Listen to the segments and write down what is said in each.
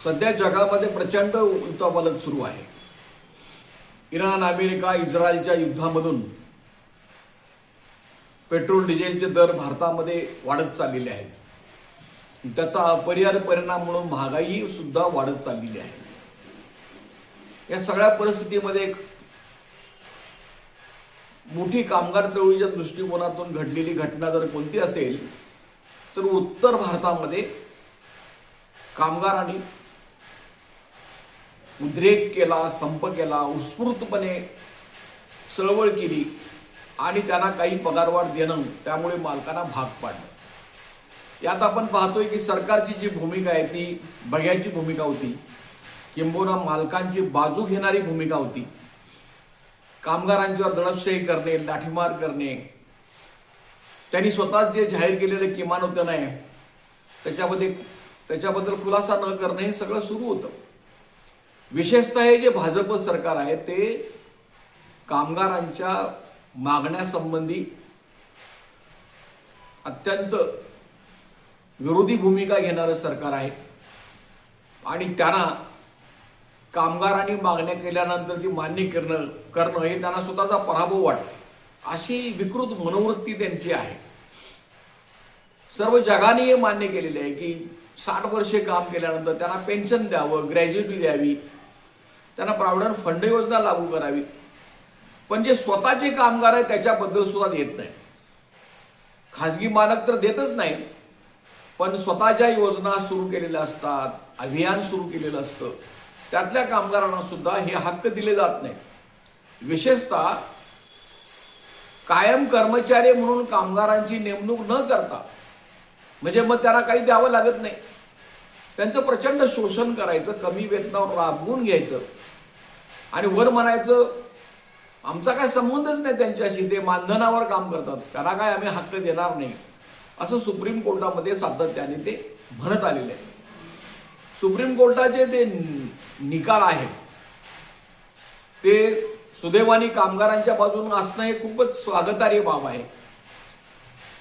सध्या जगामध्ये प्रचंड उलथापालथ सुरू आहे। इराण, अमेरिका, इस्रायलच्या युद्धामधून पेट्रोल डिझेलचे दर भारतामध्ये वाढत चाललेले आहेत। त्याचा अपरिहार्य परिणाम म्हणून महागाई सुद्धा वाढत चाललेली आहे। या सगळ्या परिस्थितीमध्ये एक मोठी कामगार चळवळीच्या दृष्टिकोनातून घडलेली घटना जर कोणती असेल तर उत्तर भारतामध्ये कामगारांनी उद्रेक केला, संप केला, उत्स्फूर्तपणे चळवळ केली आणि त्यांना काही पगारवाढ देणं त्यामुळे मालकांना भाग पाडलं। यात आपण पाहतोय की सरकारची जी भूमिका आहे ती बघ्याची भूमिका होती, किंबहुना मालकांची बाजू घेणारी भूमिका होती। कामगारांच्यावर दडपशाही करणे, लाठीमार करणे, त्यांनी स्वतः जे जाहीर केलेले किमान होतं नाही त्याच्याबद्दल खुलासा न करणे हे सगळं सुरू होतं। विशेषतः हे जे भाजप सरकार आहे ते कामगारांच्या मागण्यासंबंधी अत्यंत विरोधी भूमिका घेणारं सरकार आहे आणि त्यांना कामगारांनी मागण्या केल्यानंतर ती मान्य करणं हे त्यांना स्वतःचा पराभव वाटतो, अशी विकृत मनोवृत्ती त्यांची आहे। सर्व जगाने हे मान्य केलेले आहे की 60 वर्षे काम केल्यानंतर त्यांना पेन्शन द्यावं, ग्रॅज्युटी द्यावी, त्यांना प्रॉव्हिडंट फंड योजना लागू करावी, पण जे स्वतःचे कामगार आहेत त्याच्याबद्दल सुद्धा देत नाही। खाजगी मालक तर देतच नाही, पण स्वतःच्या योजना सुरू केलेल्या असतात, अभियान सुरू केलेलं असतं, त्यातल्या कामगारांना सुद्धा हे हक्क दिले जात नाही। विशेषतः कायम कर्मचारी म्हणून कामगारांची नेमणूक न करता, म्हणजे मग त्यांना काही द्यावं लागत नाही, त्यांचं प्रचंड शोषण करायचं, कमी वेतनावर राबवून घ्यायचं आणि वर म्हणायचं आमचा काय संबंधच नाही त्यांच्याशी, ते मानधनावर काम करतात, त्यांना काय आम्ही हक्क देणार नाही, असं सुप्रीम कोर्टामध्ये सातत्याने ते म्हणत आलेले आहे। सुप्रीम कोर्टाचे ते निकाल आहेत ते सुदैवाने कामगारांच्या बाजूने असणं हे खूपच स्वागतार्ह बाब आहे।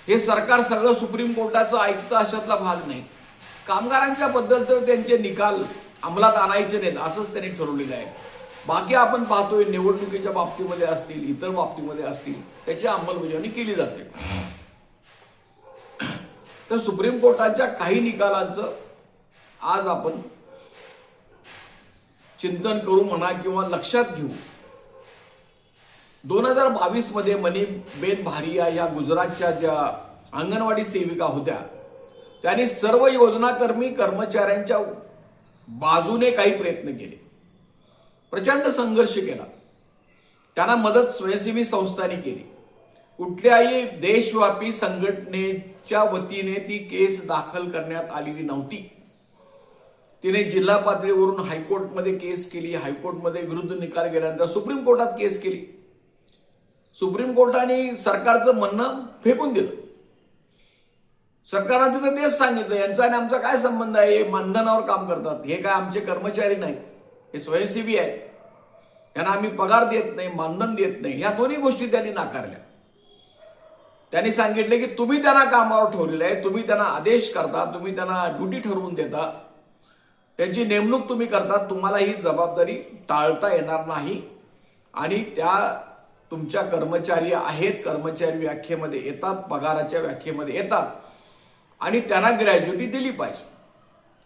हे सरकार सगळं सुप्रीम कोर्टाचं ऐकतं अशातला भाग नाही। कामगारांच्या बद्दल तर त्यांचे निकाल अंमलात आणायचे नाहीत असंच त्यांनी ठरवलेलं आहे। बाकी आपण पाहतोय निवडणुकीच्या बाबतीमध्ये असतील, इतर बाबतीमध्ये असतील, त्याची अंमलबजावणी केली जाते। तर सुप्रीम कोर्टाच्या काही निकालांचं आज आपण चिंतन करू म्हणा किंवा लक्षात घेऊ। 2022 मध्ये मनीबेन भारिया या गुजरातच्या ज्या अंगणवाडी सेविका होत्या त्यांनी सर्व योजनाकर्मी कर्मचाऱ्यांच्या बाजूने काही प्रयत्न केले, प्रचंड संघर्ष केला, त्यांना मदत स्वयंसेवी संस्थांनी केली। कुठल्याही देशव्यापी संघटनेच्या वतीने ती केस दाखल करण्यात आलेली नव्हती। तिने जिल्हा पातळीवरून हायकोर्टमध्ये केस केली, हायकोर्टमध्ये विरुद्ध निकाल गेल्यानंतर सुप्रीम कोर्टात केस केली। सुप्रीम कोर्टाने सरकारचं म्हणणं फेकून दिलं। सरकारने तिथं तेच सांगितलं यांचा आणि आमचा काय संबंध आहे, हे मानधनावर काम करतात, हे काय आमचे कर्मचारी नाहीत, हे स्वयंसेवी आहेत, त्यांना आम्ही पगार देत नाही, मानधन देत नाही, या दोन्ही गोष्टी त्यांनी नाकारल्या। त्यांनी सांगितले की तुम्ही त्यांना कामावर ठेवलेलं आहे, तुम्ही त्यांना आदेश करता, तुम्ही त्यांना ड्युटी ठरवून देता, त्यांची नेमणूक तुम्ही करता, तुम्हाला ही जबाबदारी टाळता येणार नाही आणि त्या तुमच्या कर्मचारी आहेत, कर्मचारी व्याख्येमध्ये येतात, पगाराच्या व्याख्येमध्ये येतात आणि त्यांना ग्रॅज्युटी दिली पाहिजे।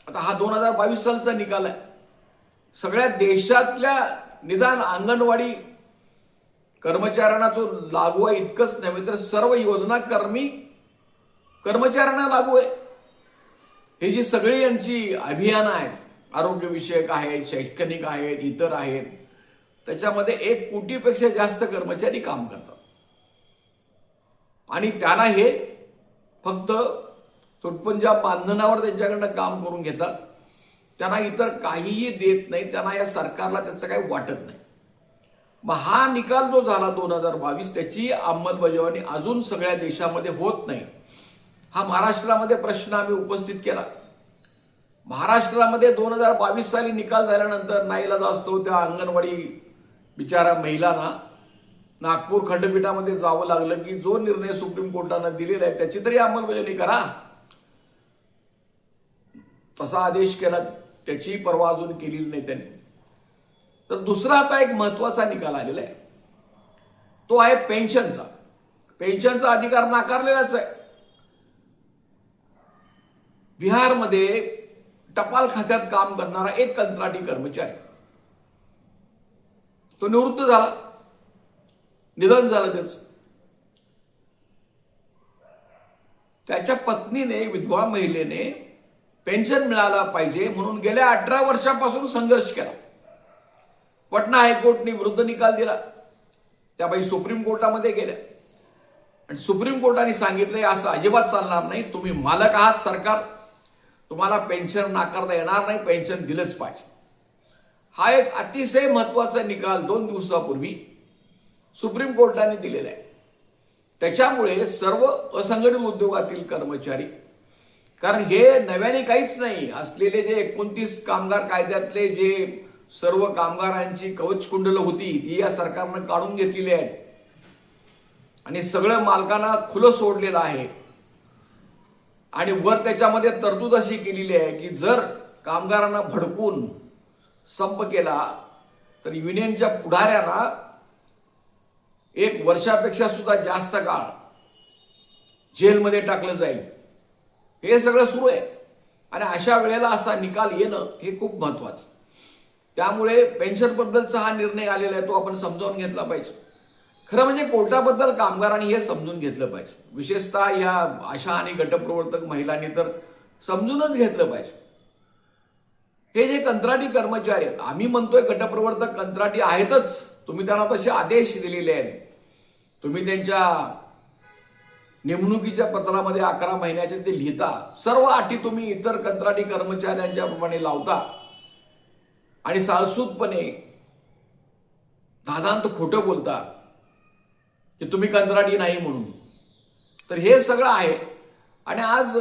आता हा 2022 सालचा निकाल आहे। सगळ्या देशातल्या निदान अंगणवाडी कर्मचाऱ्यांना जो लागू आहे इतकंच नव्हे तर सर्व योजनाकर्मी कर्मचाऱ्यांना लागू आहे। हे जी सगळी यांची अभियानं आहेत, आरोग्यविषयक आहेत, शैक्षणिक आहेत, इतर आहेत, त्याच्यामध्ये 1 कोटीपेक्षा जास्त कर्मचारी काम करतात आणि त्यांना हे फक्त तुटपुंजा मानधनावर त्यांच्याकडनं काम करून घेतात, त्यांना इतर काहीही देत नाही, त्यांना या सरकारला त्याचं काही वाटत नाही। मग हा निकाल जो झाला 2022 त्याची अंमलबजावणी अजून सगळ्या देशामध्ये होत नाही। हा महाराष्ट्रामध्ये प्रश्न आम्ही उपस्थित केला। महाराष्ट्रामध्ये 2022 साली निकाल झाल्यानंतर नाईलाज असतो त्या अंगणवाडी बिचारा महिलांना नागपूर खंडपीठामध्ये जावं लागलं की जो निर्णय सुप्रीम कोर्टाने दिलेला आहे त्याची तरी अंमलबजावणी करा, तसा आदेश केला, त्याची पर्वा अजून केलेली नाही त्यांनी. तर दुसरा आता एक महत्वाचा निकाल आलेला आहे, तो आहे पेन्शनचा. पेन्शनचा अधिकार नाकारलेलाच आहे. बिहारमध्ये टपाल खात्यात काम करणारा एक कंत्राटी कर्मचारी, तो निवृत्त झाला, निधन झालं त्याचं. त्याच्या पत्नीने, विधवा महिलेने पेन्शन मिळाला पाहिजे म्हणून गेल्या 18 वर्षापासून संघर्ष केला. पटना हायकोर्टने विरुद्ध निकाल दिला. त्या बाई सुप्रीम कोर्टामध्ये गेल्या आणि सुप्रीम कोर्टाने सांगितलंय असं अजिबात चालणार नाही, तुम्ही मालक आहात सरकार, तुम्हाला पेन्शन नाकारता येणार नाही, पेन्शन दिलंच पाहिजे. हा एक अतिशय महत्वाचा निकाल 2 दिवसापूर्वी सुप्रीम कोर्टाने दिलेला आहे. त्याच्यामुळे सर्व असंघटित उद्योगातील कर्मचारी, कारण हे नव्याने काहीच नाही, असलेले जे 29 कामगार कायद्यातले जे सर्व कामगारांची कवचकुंडलं होती ती या सरकारनं काढून घेतलेली आहेत आणि सगळं मालकांना खुलं सोडलेलं आहे. आणि वर त्याच्यामध्ये तरतूद अशी केलेली आहे की जर कामगारांना भडकून संप केला तर युनियनच्या पुढाऱ्यांना 1 वर्षापेक्षा सुद्धा जास्त काळ जेलमध्ये टाकलं जाईल. हे सगळं सुरू आहे आणि अशा वेळेला असा निकाल येणं हे खूप महत्वाचं. त्यामुळे पेन्शन बद्दलचा हा निर्णय आलेला आहे, तो आपण समजावून घेतला पाहिजे. खरं म्हणजे कोर्टाबद्दल कामगारांनी हे समजून घेतलं पाहिजे, विशेषतः या आशा आणि गटप्रवर्तक महिलांनी तर समजूनच घेतलं पाहिजे. हे जे कंत्राटी कर्मचारी आहेत, आम्ही म्हणतोय गटप्रवर्तक कंत्राटी आहेतच, तुम्ही त्यांना तसे आदेश दिलेले आहेत, तुम्ही त्यांच्या नेमणुकीच्या पत्रामध्ये 11 महिन्याचे ते लिहिता, सर्व अटी तुम्ही इतर कंत्राटी कर्मचाऱ्यांच्या प्रमाणे लावता आणि साळसूदपणे दादांत खोटं बोलता की तुम्ही कंत्राटी नाही म्हणून. तर हे सगळं आहे. आणि आज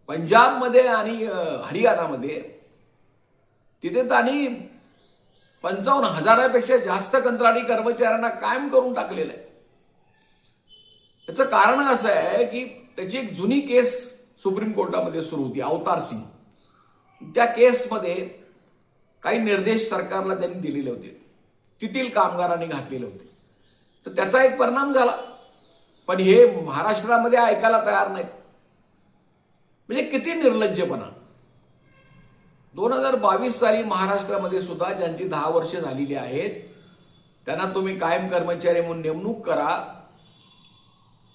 पंजाबमध्ये आणि हरियाणामध्ये तिथे त्यांनी 55,000पेक्षा जास्त कंत्राटी कर्मचाऱ्यांना कायम करून टाकलेलं आहे. याचं कारण असं आहे की त्याची एक जुनी केस सुप्रीम कोर्टामध्ये सुरू होती, अवतार सिंग. त्या केसमध्ये काही निर्देश सरकारला त्यांनी दिलेले होते, तेथील कामगारांनी घातलेले होते. तर त्याचा एक परिणाम झाला. पण हे महाराष्ट्रामध्ये ऐकायला तयार नाहीत. म्हणजे किती निर्लज्जपणा. 2022 साली महाराष्ट्रामध्ये सुद्धा ज्यांची 10 वर्ष झालेली आहेत त्यांना तुम्ही कायम कर्मचारी म्हणून नेमणूक करा,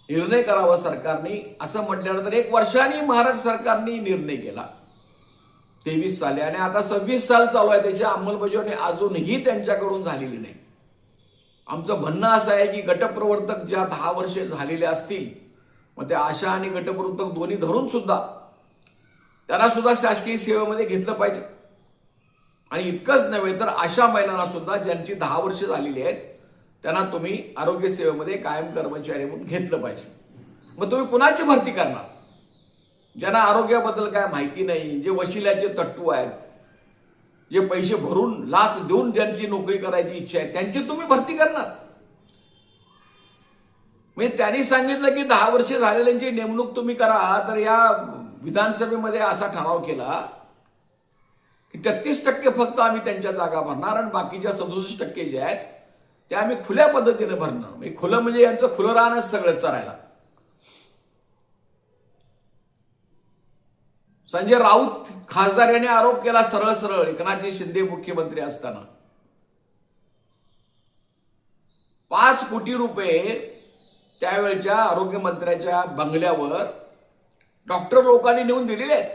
निर्णय करावा सरकारने, असं म्हटल्यानंतर 1 वर्षाने महाराष्ट्र सरकारने निर्णय केला 23 साली आणि आता 26 साल चालू आहे, त्याची अंमलबजावणी अजूनही त्यांच्याकडून झालेली नाही. आमचं म्हणणं असं आहे की गटप्रवर्तक ज्या 10 वर्षे झालेले असतील, मग त्या आशा आणि गटप्रवर्तक दोन्ही धरून सुद्धा त्यांना सुद्धा शासकीय सेवेमध्ये घेतलं पाहिजे. आणि इतकंच नव्हे तर अशा महिलांना सुद्धा ज्यांची 10 वर्ष झालेली आहेत त्यांना तुम्ही आरोग्य सेवेमध्ये कायम कर्मचारी म्हणून घेतलं पाहिजे. मग तुम्ही कुणाची भरती करणार? ज्यांना आरोग्याबद्दल काय माहिती नाही, जे वशिल्याचे तट्टू आहेत, जे पैसे भरून लाच देऊन ज्यांची नोकरी करायची इच्छा आहे त्यांची तुम्ही भरती करणार. म्हणजे त्यांनी सांगितलं की 10 वर्ष झालेल्यांची नेमणूक तुम्ही करा. तर या विधानसभेमध्ये असा ठराव केला की 33% फक्त आम्ही त्यांच्या जागा भरणार आणि बाकीच्या 67% जे आहेत त्या आम्ही खुल्या पद्धतीने भरणार. म्हणजे खुलं म्हणजे यांचं खुलं राहणंच सगळं चरायला. संजय राऊत खासदार यांनी आरोप केला सरळ सरळ, एकनाथजी शिंदे मुख्यमंत्री असताना 5 कोटी रुपये त्यावेळच्या आरोग्य मंत्र्याच्या बंगल्यावर डॉक्टर लोकांनी नेऊन दिलेले आहेत.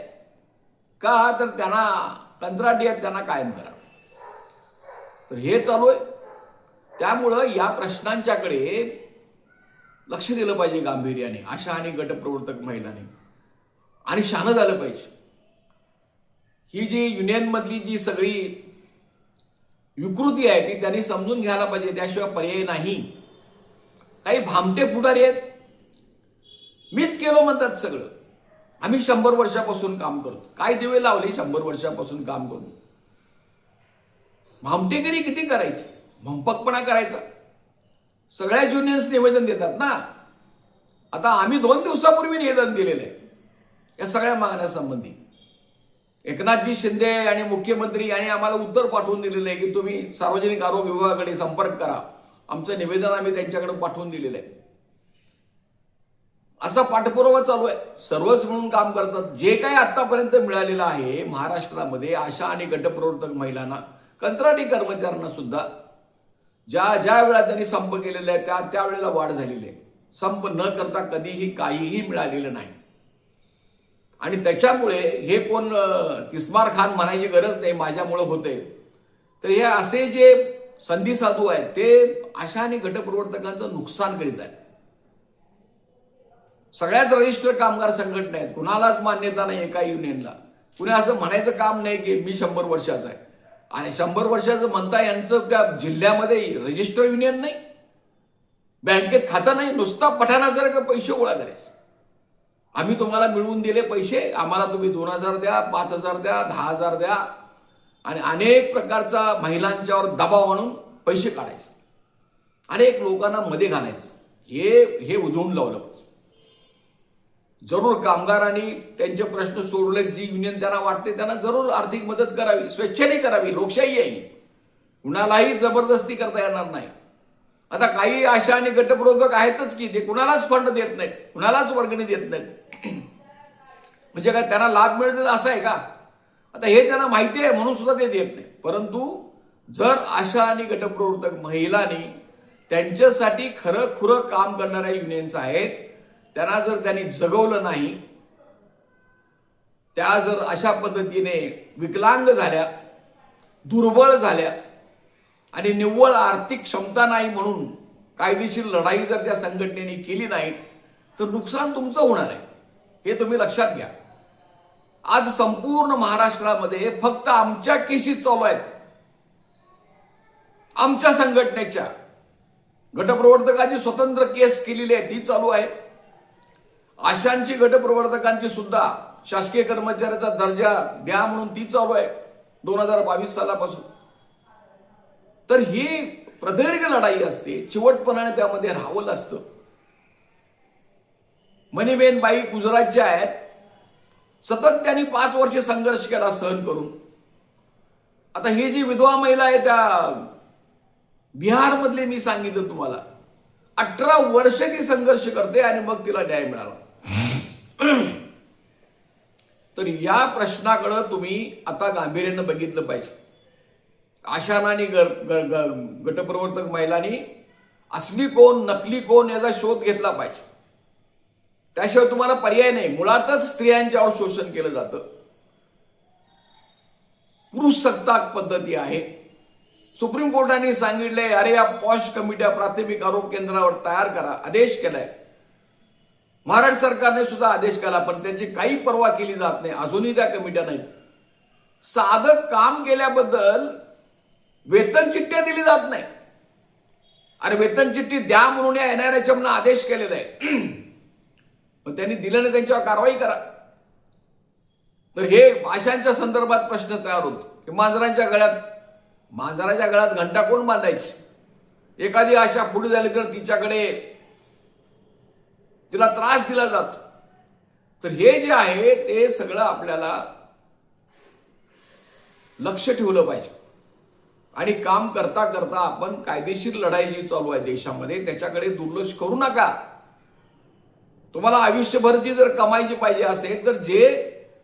का तर त्यांना कंत्राटी आहेत, त्यांना कायम करा. तर हे चालू आहे. त्यामुळं या प्रश्नांच्याकडे लक्ष दिलं पाहिजे गांभीर्याने आशा आणि गटप्रवर्तक महिलांनी, आणि शहाणं झालं पाहिजे. ही जी युनियन मधली जी सगळी विकृती आहे ती त्यांनी समजून घ्यायला पाहिजे, त्याशिवाय पर्याय नाही. काही भामटे पुढारी आहेत, मीच केलं म्हणतात सगळं, आम्ही 100 वर्षापासून काम करतो. काय दिवे लावले 100 वर्षापासून काम करून? भामटेगिरी किती करायची, भंपकपणा करायचा. सगळ्याच युनियन्स निवेदन देतात ना. आता आम्ही 2 दिवसापूर्वी निवेदन दिलेलं आहे या सगळ्या मागण्यासंबंधी. एकनाथजी शिंदे आणि मुख्यमंत्री यांनी आम्हाला उत्तर पाठवून दिलेलं आहे की तुम्ही सार्वजनिक आरोग्य विभागाकडे संपर्क करा. आमचं निवेदन आम्ही त्यांच्याकडे पाठवून दिलेलं आहे. असा पाठपुरावा चालू आहे. सर्वच म्हणून काम करतात. जे काही आतापर्यंत मिळालेलं आहे महाराष्ट्रामध्ये आशा आणि गटप्रवर्तक महिलांना, कंत्राटी कर्मचाऱ्यांना सुद्धा ज्या ज्या वेळा त्यांनी संप केलेला आहे त्या वेळेला वाढ झालेली आहे. संप न करता कधीही काहीही मिळालेलं नाही. आणि त्याच्यामुळे हे कोण तिस्मार खान म्हणायची गरज नाही माझ्यामुळे होते. तर हे असे जे संधी साधू आहेत ते आशा आणि गटप्रवर्तकांचं नुकसान करीत आहेत. सगळ्याच रजिस्टर कामगार संघटना आहेत. कुणालाच मान्यता नाही एका युनियनला. कुणी असं म्हणायचं काम नाही की मी 100 वर्षाचा आहे. आणि 100 वर्षाचं म्हणता यांचं त्या जिल्ह्यामध्ये रजिस्टर युनियन नाही, बँकेत खातं नाही, नुसता पठाणासारखं पैसे गोळा करायचे. आम्ही तुम्हाला मिळवून दिले पैसे, आम्हाला तुम्ही 2000 द्या, 5000 द्या, 10,000 द्या, आणि अनेक प्रकारचा महिलांच्यावर दबाव आणून पैसे काढायचे, अनेक लोकांना मध्ये घालायचं. हे उधळून लावलं पाहिजे. जरूर कामगारांनी त्यांचे प्रश्न सोडवले. जी युनियन त्यांना वाटते त्यांना जरूर आर्थिक मदत करावी, स्वेच्छेने करावी. लोकशाही आहे, कुणालाही जबरदस्ती करता येणार नाही. आता काही आशा आणि गटप्रवर्तक आहेतच की ते कुणालाच फंड देत नाहीत, कुणालाच वर्गणी देत नाहीत. म्हणजे काय त्यांना लाभ मिळतील असं आहे का? आता हे त्यांना माहिती आहे म्हणून सुद्धा ते देत नाही. परंतु जर आशा आणि गटप्रवर्तक महिलांनी त्यांच्यासाठी खरं खुरं काम करणाऱ्या युनियन्स आहेत, त्यांना जर त्यांनी जगवलं नाही, त्या जर अशा पद्धतीने विकलांग झाल्या, दुर्बळ झाल्या आणि निव्वळ आर्थिक क्षमता नाही म्हणून कायदेशीर लढाई जर त्या संघटनेने केली नाही तर नुकसान तुमचं होणार आहे. हे तुम्ही लक्षात घ्या. आज संपूर्ण महाराष्ट्रामध्ये फक्त आमच्या केसेस चालू आहेत. आमच्या संघटनेच्या गटप्रवर्तकांची स्वतंत्र केस केलेली आहे ती चालू आहे. आशांची गटप्रवर्तकांची सुद्धा शासकीय कर्मचाऱ्याचा दर्जा द्या म्हणून ती चालू आहे 2022 सालापासून. तर ही प्रदीर्घ लढाई असते, चिवटपणाने त्यामध्ये राहावं लागतं. मणिबेन बाई गुजरातच्या आहेत, सतत त्यांनी 5 वर्ष संघर्ष केला सहन करून. आता ही जी विधवा महिला आहे त्या बिहार मधली, मी सांगितलं तुम्हाला 18 वर्ष ती संघर्ष करते आणि मग तिला न्याय मिळाला. तर या प्रश्नाकडे तुम्ही आता गांभीर्यानं बघितलं पाहिजे. आशा आणि गटप्रवर्तक महिलांनी असली कोण नकली कोण याचा शोध घेतला पाहिजे. त्याशिवाय तुम्हाला पर्याय नाही. मुळातच स्त्रियांच्यावर शोषण केलं जातं. पुरुष सत्ताक पद्धती आहे. सुप्रीम कोर्टाने सांगितले अरे या पॉश कमिट्या प्राथमिक आरोग्य केंद्रावर तयार करा, आदेश केलाय. महाराष्ट्र सरकारने सुद्धा आदेश केला, पण त्याची काही पर्वा केली जात नाही. अजूनही त्या कमिट्या नाहीत. साधं काम केल्याबद्दल वेतन चिठ्ठ्या दिली जात नाही. अरे वेतन चिठ्ठी द्या म्हणून या NRHM आदेश केलेला आहे, पण त्यांनी दिलं नाही, त्यांच्यावर कारवाई करा. तर हे आशांच्या संदर्भात प्रश्न तयार होतो की मांजराच्या गळ्यात घंटा कोण बांधायची? एखादी आशा पुढे झाली तर तिला त्रास दिला जातो. तर हे जे आहे ते सगळं आपल्याला लक्ष ठेवलं पाहिजे. आणि काम करता करता आपण कायदेशीर लढाई जी चालू आहे देशामध्ये त्याच्याकडे दुर्लक्ष करू नका. तुम्हाला आयुष्यभरची जर कमाईची पाहिजे असेल तर जे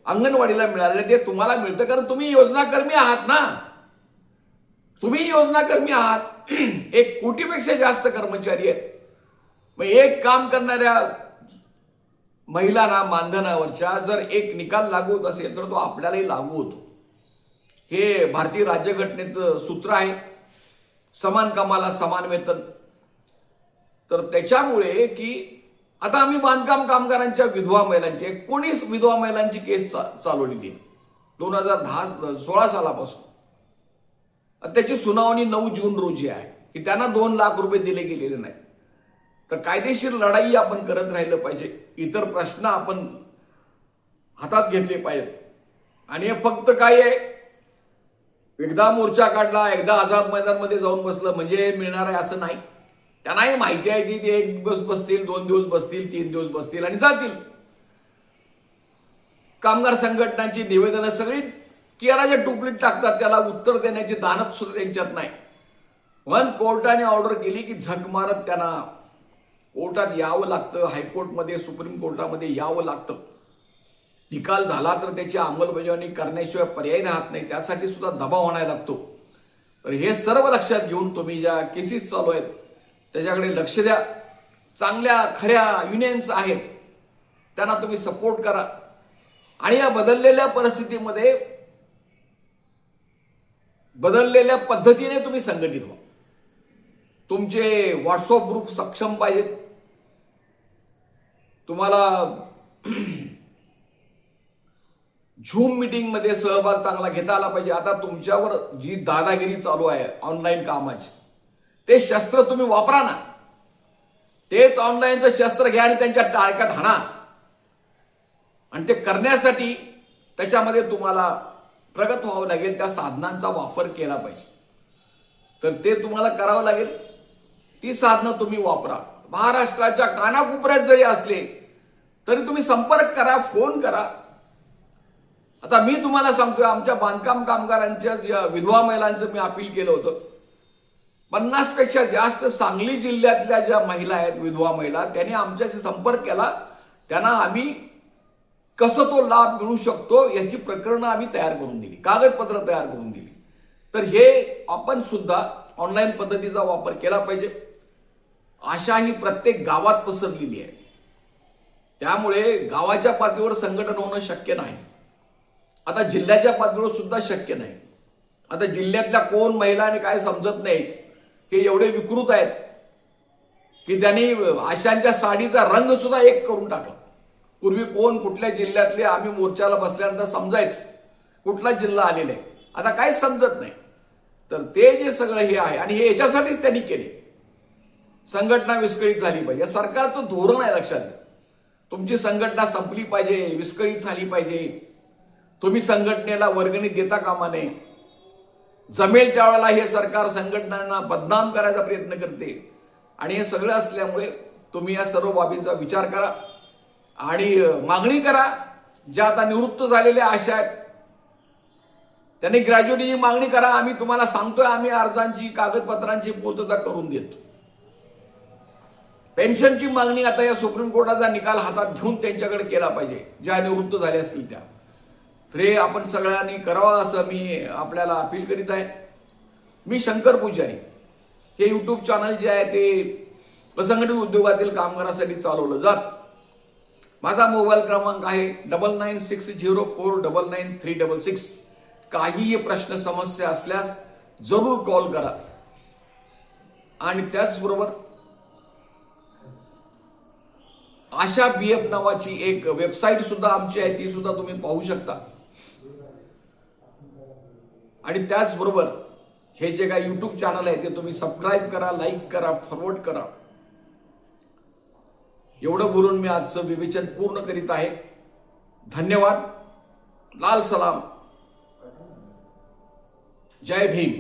अंगणवाडीला मिळाले ते तुम्हाला मिळतं, कारण तुम्ही योजनाकर्मी आहात ना. तुम्ही योजनाकर्मी आहात. 1 कोटीपेक्षा जास्त कर्मचारी आहेत. मग एक काम करणाऱ्या महिलांना मानधनावरच्या जर एक निकाल लागू होत असेल तर तो आपल्यालाही लागू होतो. हे भारतीय राज्यघटनेचं सूत्र आहे, समान कामाला समान वेतन. तर त्याच्यामुळे की आता आम्ही बांधकाम कामगारांच्या विधवा महिलांची 19 विधवा महिलांची केस चालवली 2016 सालापासून. त्याची सुनावणी 9 जून रोजी आहे की त्यांना 2 लाख रुपये दिले गेलेले नाही. तर कायदेशीर लढाई आपण करत राहिलं पाहिजे. इतर प्रश्न आपण हातात घेतले पाहिजेत. आणि हे फक्त काय आहे, एकदा मोर्चा काढला, एकदा आझाद मैदानमध्ये जाऊन बसलं म्हणजे मिळणार आहे असं नाही. त्यांनाही माहिती आहे की ते 1 दिवस बसतील, 2 दिवस बसतील, 3 दिवस बसतील आणि जातील. कामगार संघटनांची निवेदनं सगळी केराच्या टोपलीत टाकतात, त्याला उत्तर देण्याची दानत सुद्धा त्यांच्यात नाही. पण कोर्टाने ऑर्डर केली की झक मारत त्यांना कोर्टात यावं लागतं, हायकोर्टमध्ये सुप्रीम कोर्टामध्ये यावं लागतं. निकाल झाला तर त्याची अंमलबजावणी करण्याशिवाय पर्याय राहत नाही, त्यासाठी सुद्धा दबाव आणायला लागतो. तर हे सर्व लक्षात घेऊन तुम्ही ज्या केसेस चालू आहेत त्याच्याकडे लक्ष द्या. चांगल्या खऱ्या युनियन्स आहेत त्यांना तुम्ही सपोर्ट करा आणि या बदललेल्या परिस्थितीमध्ये बदललेल्या पद्धतीने तुम्ही संघटित व्हा. तुमचे व्हॉट्सअप ग्रुप सक्षम पाहिजेत. तुम्हाला झूम मीटिंग मध्ये सहभाग चांगला घेता आला पाहिजे. आता तुमच्यावर जी दादागिरी चालू आहे ऑनलाईन कामाची, ते शस्त्र तुम्ही वापरा ना. तेच ऑनलाईनचं शस्त्र घ्या आणि त्यांच्या टाळक्यात हाणा. आणि ते करण्यासाठी त्याच्यामध्ये तुम्हाला प्रगत व्हावं लागेल, त्या साधनांचा वापर केला पाहिजे. तर ते तुम्हाला करावं लागेल. ती साधनं तुम्ही वापरा. महाराष्ट्राच्या कानाकोपऱ्यात जरी असले तरी तुम्ही संपर्क करा, फोन करा. आता मी तुम्हाला सांगतोय, आमच्या बांधकाम कामगारांच्या विधवा महिलांचं मी अपील केलं होतं. 50 पेक्षा जास्त सांगली जिल्ह्यातल्या ज्या महिला आहेत, विधवा महिला, त्यांनी आमच्याशी संपर्क केला. त्यांना आम्ही कसं तो लाभ मिळू शकतो याची प्रकरणं आम्ही तयार करून दिली, कागदपत्र तयार करून दिली. तर हे आपण सुद्धा ऑनलाईन पद्धतीचा वापर केला पाहिजे. आशा ही प्रत्येक गावात पसरलेली आहे. त्यामुळे गावाच्या पातळीवर संघटन होणं शक्य नाही. आता जिल्ह्याच्या पातळीवर सुद्धा शक्य नाही. आता जिल्ह्यातल्या कोण महिला आणि काय समजत नाही, हे एवढे विकृत आहेत की त्यांनी आशांच्या साडीचा रंग सुद्धा एक करून टाकला. पूर्वी कोण कुठल्या जिल्ह्यातले आम्ही मोर्चाला बसल्यानंतर समजायचं कुठला जिल्हा आलेला आहे, आता काहीच समजत नाही. तर ते जे सगळं हे आहे आणि हे याच्यासाठीच त्यांनी केले. संघटना विस्कळीत झाली पाहिजे, सरकारचं धोरण आहे. लक्षात घ्या, तुमची संघटना संपली पाहिजे, विस्कळीत झाली पाहिजे. तुम्ही संघटनेला वर्गणी देता कामा नये. जमेल त्यावेळेला हे सरकार संघटनांना बदनाम करायचा प्रयत्न करते. आणि हे सगळं असल्यामुळे तुम्ही या सर्व बाबींचा विचार करा आणि मागणी करा. ज्या आता निवृत्त झालेल्या आशा आहेत त्यांनी ग्रॅज्युएटीची मागणी करा. आम्ही तुम्हाला सांगतोय, आम्ही अर्जांची कागदपत्रांची पूर्तता करून देतो. पेन्शनची मागणी आता या सुप्रीम कोर्टाचा निकाल हातात घेऊन त्यांच्याकडे केला पाहिजे, ज्या निवृत्त झाल्या असतील त्या. तर हे आपण सगळ्यांनी करावं असं मी आपल्याला अपील करीत आहे. मी शंकर पुजारी. हे युट्यूब चॅनल जे आहे ते असंघटित उद्योगातील कामगारांसाठी चालवलं जात. माझा मोबाईल क्रमांक आहे 9960499366. काहीही प्रश्न समस्या असल्यास जरूर कॉल करा. आणि त्याचबरोबर आशा BF नावाची एक वेबसाईट सुद्धा आमची आहे, ती सुद्धा तुम्ही पाहू शकता. आणि त्याचबरोबर हे जे काही युट्यूब चॅनल आहे ते तुम्ही सबस्क्राईब करा, लाईक करा, फॉरवर्ड करा. एवढं बोलून मी आजचं विवेचन पूर्ण करीत आहे. धन्यवाद. लाल सलाम. जय भीम.